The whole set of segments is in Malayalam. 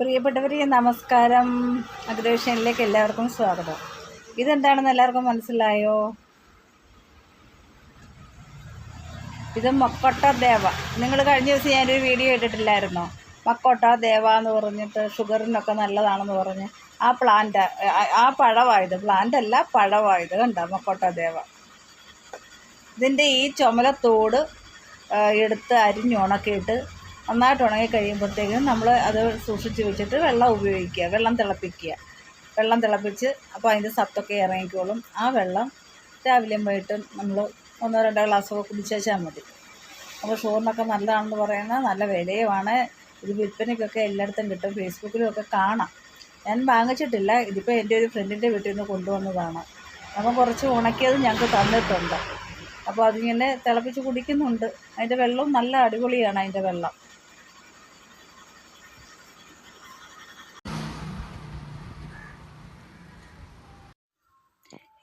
പ്രിയപ്പെട്ടവരെ നമസ്കാരം. അഗ്രവേഷനിലേക്ക് എല്ലാവർക്കും സ്വാഗതം. ഇതെന്താണെന്ന് എല്ലാവർക്കും മനസ്സിലായോ? ഇത് മക്കോട്ട ദേവ. നിങ്ങൾ കഴിഞ്ഞ ദിവസം ഞാനൊരു വീഡിയോ ഇട്ടിട്ടില്ലായിരുന്നോ? മക്കോട്ട ദേവ എന്ന് പറഞ്ഞിട്ട് ഷുഗറിനൊക്കെ നല്ലതാണെന്ന് പറഞ്ഞ് ആ പ്ലാന്റ്, ആ പഴമായത്, പ്ലാന്റ് അല്ല പഴമായത്, കണ്ടോ മക്കോട്ട ദേവ. ഇതിൻ്റെ ഈ ചുമലത്തോട് എടുത്ത് അരിഞ്ഞുണക്കിയിട്ട് നന്നായിട്ട് ഉണങ്ങി കഴിയുമ്പോഴത്തേക്കും നമ്മൾ അത് സൂക്ഷിച്ച് വെച്ചിട്ട് വെള്ളം ഉപയോഗിക്കുക, വെള്ളം തിളപ്പിക്കുക. വെള്ളം തിളപ്പിച്ച് അപ്പോൾ അതിൻ്റെ സത്തൊക്കെ ഇറങ്ങിക്കോളും. ആ വെള്ളം രാവിലെയും വൈകിട്ടും നമ്മൾ 1-2 ഗ്ലാസ്സൊക്കെ കുടിച്ചാൽ മതി. അപ്പോൾ ഷുഗറിനൊക്കെ നല്ലതാണെന്ന് പറയുന്നത്, നല്ല വിലയുമാണ്. ഇത് വിൽപ്പനയ്ക്കൊക്കെ എല്ലായിടത്തും കിട്ടും, ഫേസ്ബുക്കിലുമൊക്കെ കാണാം. ഞാൻ വാങ്ങിച്ചിട്ടില്ല, ഇതിപ്പോൾ എൻ്റെ ഒരു ഫ്രണ്ടിൻ്റെ വീട്ടിൽ നിന്ന് കൊണ്ടുവന്നതാണ്. അപ്പം കുറച്ച് ഉണക്കിയത് ഞങ്ങൾക്ക് തന്നിട്ടുണ്ട്. അപ്പോൾ അതിങ്ങനെ തിളപ്പിച്ച് കുടിക്കുന്നുണ്ട്. അതിൻ്റെ വെള്ളവും നല്ല അടിപൊളിയാണ് അതിൻ്റെ വെള്ളം.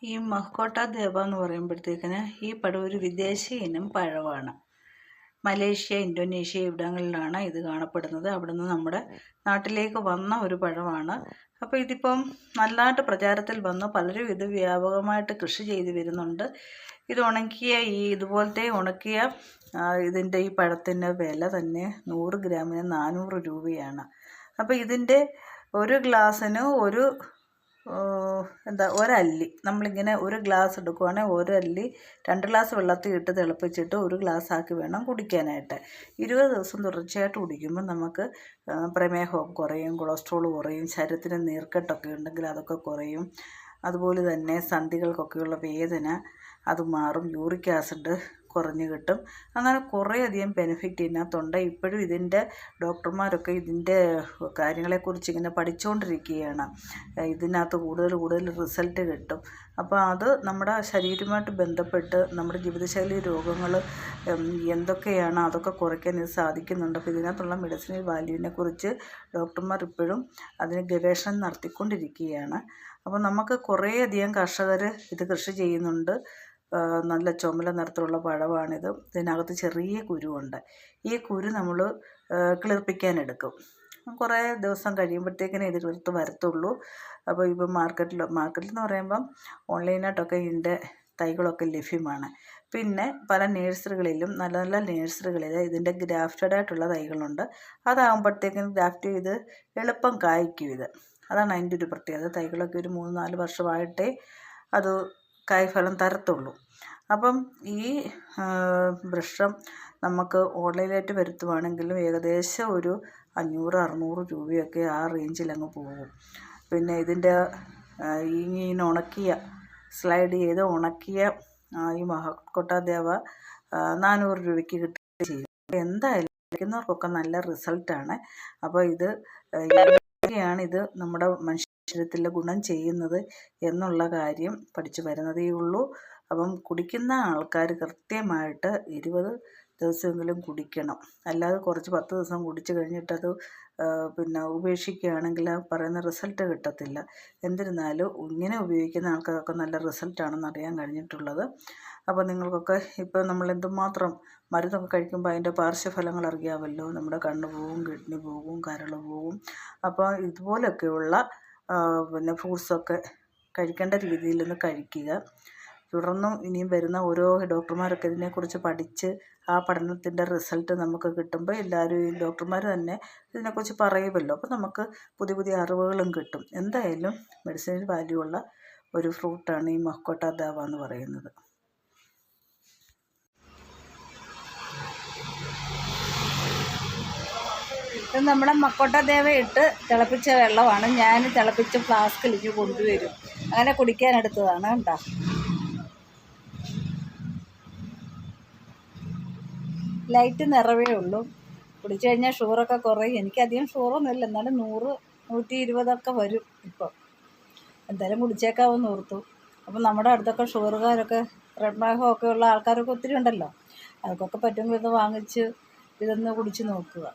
ഈ മക്കോട്ട ദേവ എന്ന് പറയുമ്പോഴത്തേക്കിന് ഈ പഴം ഒരു വിദേശ ഇനം പഴമാണ്. മലേഷ്യ, ഇന്തോനേഷ്യ ഇവിടങ്ങളിലാണ് ഇത് കാണപ്പെടുന്നത്. അവിടെ നിന്ന് നമ്മുടെ നാട്ടിലേക്ക് വന്ന ഒരു പഴമാണ്. അപ്പോൾ ഇതിപ്പം നല്ലതായിട്ട് പ്രചാരത്തിൽ വന്ന് പലരും ഇത് വ്യാപകമായിട്ട് കൃഷി ചെയ്ത് വരുന്നുണ്ട്. ഇത് ഉണക്കിയ ഇതുപോലത്തെ ഉണക്കിയ ഇതിൻ്റെ ഈ പഴത്തിൻ്റെ വില തന്നെ 100 ഗ്രാമിന് 400 രൂപയാണ്. അപ്പോൾ ഇതിൻ്റെ ഒരു ഗ്ലാസ്സിന് ഒരല്ലി, നമ്മളിങ്ങനെ ഒരു ഗ്ലാസ് എടുക്കുവാണെങ്കിൽ ഒരല്ലി 2 ഗ്ലാസ് വെള്ളത്തിൽ ഇട്ട് തിളപ്പിച്ചിട്ട് 1 ഗ്ലാസ് ആക്കി വേണം കുടിക്കാനായിട്ട്. 20 ദിവസം തുടർച്ചയായിട്ട് കുടിക്കുമ്പോൾ നമുക്ക് പ്രമേഹം കുറയും, കൊളസ്ട്രോൾ കുറയും, ശരീരത്തിന് നീർക്കെട്ടൊക്കെ ഉണ്ടെങ്കിൽ അതൊക്കെ കുറയും. അതുപോലെ തന്നെ സന്ധികൾക്കൊക്കെയുള്ള വേദന അത് മാറും, യൂറിക് ആസിഡ് കുറഞ്ഞു കിട്ടും. അങ്ങനെ കുറേയധികം ബെനിഫിറ്റ് ഇതിനകത്തുണ്ട്. ഇപ്പോഴും ഇതിൻ്റെ ഡോക്ടർമാരൊക്കെ ഇതിൻ്റെ കാര്യങ്ങളെക്കുറിച്ച് ഇങ്ങനെ പഠിച്ചുകൊണ്ടിരിക്കുകയാണ്. ഇതിനകത്ത് കൂടുതൽ റിസൾട്ട് കിട്ടും. അപ്പോൾ അത് നമ്മുടെ ശരീരവുമായിട്ട് ബന്ധപ്പെട്ട് നമ്മുടെ ജീവിതശൈലി രോഗങ്ങൾ എന്തൊക്കെയാണ് അതൊക്കെ കുറയ്ക്കാൻ ഇത് സാധിക്കുന്നുണ്ട്. അപ്പോൾ ഇതിനകത്തുള്ള മെഡിസിനൽ വാല്യൂവിനെ കുറിച്ച് ഡോക്ടർമാർ ഇപ്പോഴും അതിന് ഗവേഷണം നടത്തിക്കൊണ്ടിരിക്കുകയാണ്. അപ്പോൾ നമുക്ക് കുറേയധികം കർഷകർ ഇത് കൃഷി ചെയ്യുന്നുണ്ട്. നല്ല ചുമല നിറത്തിലുള്ള പഴമാണിത്. ഇതിനകത്ത് ചെറിയ കുരുവുണ്ട്. ഈ കുരു നമ്മൾ കിളിർപ്പിക്കാനെടുക്കും. കുറേ ദിവസം കഴിയുമ്പോഴത്തേക്കിനെ ഇത് കിളിർത്ത് വരത്തുള്ളൂ. അപ്പോൾ ഇപ്പോൾ മാർക്കറ്റിൽ എന്ന് പറയുമ്പം ഓൺലൈനായിട്ടൊക്കെ ഇതിൻ്റെ തൈകളൊക്കെ ലഭ്യമാണ്. പിന്നെ പല നേഴ്സറികളിലും നല്ല നേഴ്സറികളിൽ ഇതിൻ്റെ ഗ്രാഫ്റ്റഡ് ആയിട്ടുള്ള തൈകളുണ്ട്. അതാകുമ്പോഴത്തേക്കും ഗ്രാഫ്റ്റ് ചെയ്ത് എളുപ്പം കായ്ക്കും ഇത്. അതാണ് അതിൻ്റെ ഒരു പ്രത്യേകത. തൈകളൊക്കെ ഒരു 3-4 വർഷമായിട്ടേ അത് കായ്ഫലം തരത്തുള്ളൂ. അപ്പം ഈ വൃക്ഷം നമുക്ക് ഓൺലൈനായിട്ട് വരുത്തുവാണെങ്കിലും ഏകദേശം ഒരു 500-600 രൂപയൊക്കെ ആ റേഞ്ചിലങ്ങ് പോകും. പിന്നെ ഇതിൻ്റെ ഇങ്ങനെ ഉണക്കിയ സ്ലൈഡ് ചെയ്ത് ഉണക്കിയ ഈ മക്കോട്ട ദേവ 400 രൂപയ്ക്ക് കിട്ടുകയും ചെയ്യും. എന്തായാലും കഴിക്കുന്നവർക്കൊക്കെ നല്ല റിസൾട്ടാണ്. അപ്പോൾ ഇത് ഇത് നമ്മുടെ ശരീരത്തിൽ ഗുണം ചെയ്യുന്നത് എന്നുള്ള കാര്യം പഠിച്ചു വരുന്നതേ ഉള്ളൂ. അപ്പം കുടിക്കുന്ന ആൾക്കാർ കൃത്യമായിട്ട് 20 ദിവസമെങ്കിലും കുടിക്കണം. അല്ലാതെ കുറച്ച് 10 ദിവസം കുടിച്ചു കഴിഞ്ഞിട്ടത് പിന്നെ ഉപേക്ഷിക്കുകയാണെങ്കിൽ പറയുന്ന റിസൾട്ട് കിട്ടത്തില്ല. എന്നിരുന്നാലും ഇങ്ങനെ ഉപയോഗിക്കുന്ന ആൾക്കാരൊക്കെ നല്ല റിസൾട്ടാണെന്ന് അറിയാൻ കഴിഞ്ഞിട്ടുള്ളത്. അപ്പോൾ നിങ്ങൾക്കൊക്കെ ഇപ്പോൾ നമ്മൾ എന്തുമാത്രം മരുന്നൊക്കെ കഴിക്കുമ്പോൾ അതിൻ്റെ പാർശ്വഫലങ്ങൾ അറിയാമല്ലോ. നമ്മുടെ കണ്ണ് പോവും, കിഡ്നി പോകും, കരൾ പോകും. അപ്പോൾ ഇതുപോലൊക്കെയുള്ള പിന്നെ ഫ്രൂട്ട്സൊക്കെ കഴിക്കേണ്ട രീതിയിൽ നിന്ന് കഴിക്കുക. തുടർന്നും ഇനിയും വരുന്ന ഓരോ ഡോക്ടർമാരൊക്കെ ഇതിനെക്കുറിച്ച് പഠിച്ച് ആ പഠനത്തിൻ്റെ റിസൾട്ട് നമുക്ക് കിട്ടുമ്പോൾ എല്ലാവരും ഈ ഡോക്ടർമാർ തന്നെ ഇതിനെക്കുറിച്ച് പറയുമല്ലോ. അപ്പോൾ നമുക്ക് പുതിയ അറിവുകളും കിട്ടും. എന്തായാലും മെഡിസിനൽ വാല്യൂ ഉള്ള ഒരു ഫ്രൂട്ടാണ് ഈ മക്കോട്ട ദേവ എന്ന് പറയുന്നത്. ഇത് നമ്മുടെ മക്കോട്ട ദേവ ഇട്ട് തിളപ്പിച്ച വെള്ളമാണ്. ഞാൻ തിളപ്പിച്ച ഫ്ലാസ്കിലേക്ക് കൊണ്ടുവരും, അങ്ങനെ കുടിക്കാനെടുത്തതാണ് കേട്ടോ. ലൈറ്റ് നിറവേ ഉള്ളൂ. കുടിച്ചു കഴിഞ്ഞാൽ ഷുഗറൊക്കെ കുറയും. എനിക്കധികം ഷുഗറൊന്നുമില്ല, എന്നാലും 100-120 വരും ഇപ്പോൾ. എന്തായാലും കുടിച്ചേക്കാവെന്ന് ഓർത്തു. അപ്പം നമ്മുടെ അടുത്തൊക്കെ ഷുഗറുകാരൊക്കെ പ്രമേഹമൊക്കെ ഉള്ള ആൾക്കാരൊക്കെ ഒത്തിരി ഉണ്ടല്ലോ. അവർക്കൊക്കെ പറ്റുമെങ്കിൽ ഇത് വാങ്ങിച്ച് ഇതൊന്ന് കുടിച്ച് നോക്കുക.